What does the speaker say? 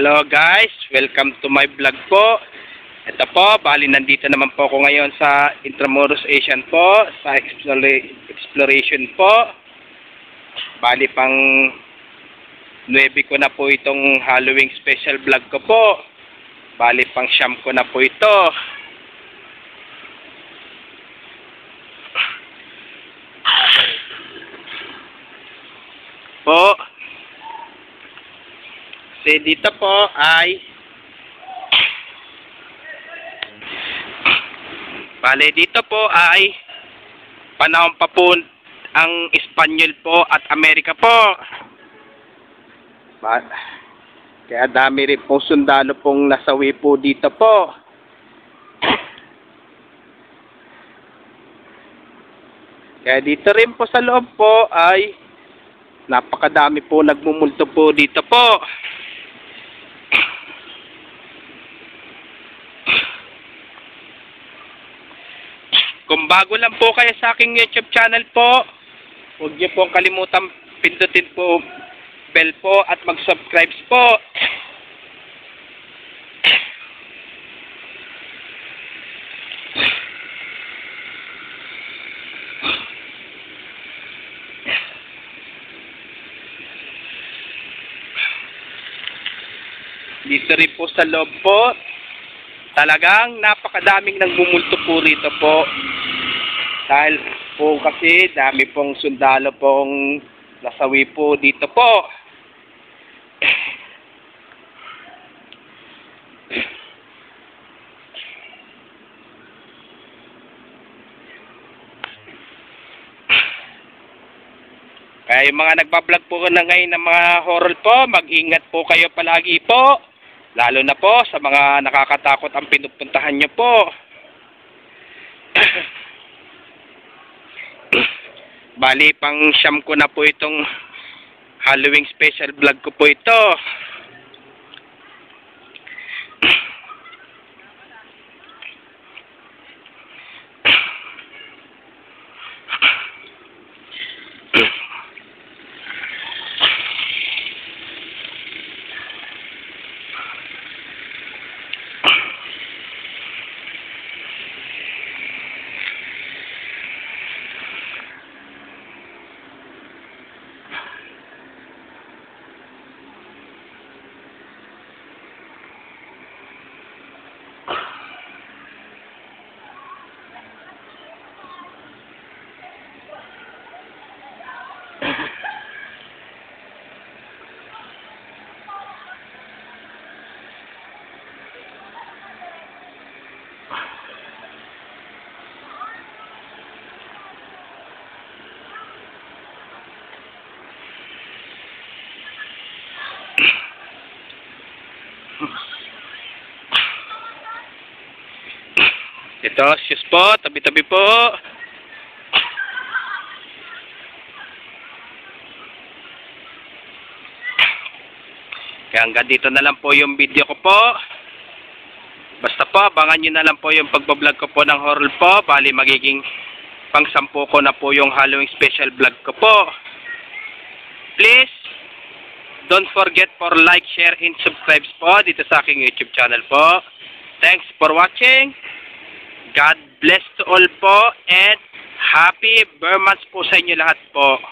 Hello guys, welcome to my vlog po. Ito po, bali nandito naman po ako ngayon sa Intramuros Asian po, sa exploration po. Bali pang 9 ko na po itong Halloween special vlog ko po. Bali pang 9 ko na po ito. Po. Kasi dito po ay dito po ay panahon pa po ang Espanyol po at Amerika po. Kaya dami rin po sundalo pong nasawi po dito po. Kaya dito rin po sa loob po ay napakadami po nagmumulto po dito po. Kung bago lang po kayo sa aking YouTube channel po, huwag niyo pong kalimutan pindutin po bell po at mag-subscribe po. Dito rin po sa loob po, talagang napakadaming nagbumulto po rito po. Dahil po kasi dami pong sundalo pong nasawi po dito po. Kaya yung mga nagbablog po na ngayon ng mga horror po, mag-ingat po kayo palagi po. Lalo na po sa mga nakakatakot ang pinupuntahan nyo po. Bali, pang 9 ko na po itong Halloween special vlog ko po ito. Ito, shoes po, tabi-tabi po. Kaya hanggang dito na lang po yung video ko po. Basta po, abangan nyo na lang po yung pagbablog ko po ng horror po. Bali magiging pang 10 ko na po yung Halloween special vlog ko po. Please, don't forget for like, share, and subscribe po dito sa aking YouTube channel po. Thanks for watching. God bless to all po and happy Burmans po sa inyo lahat po.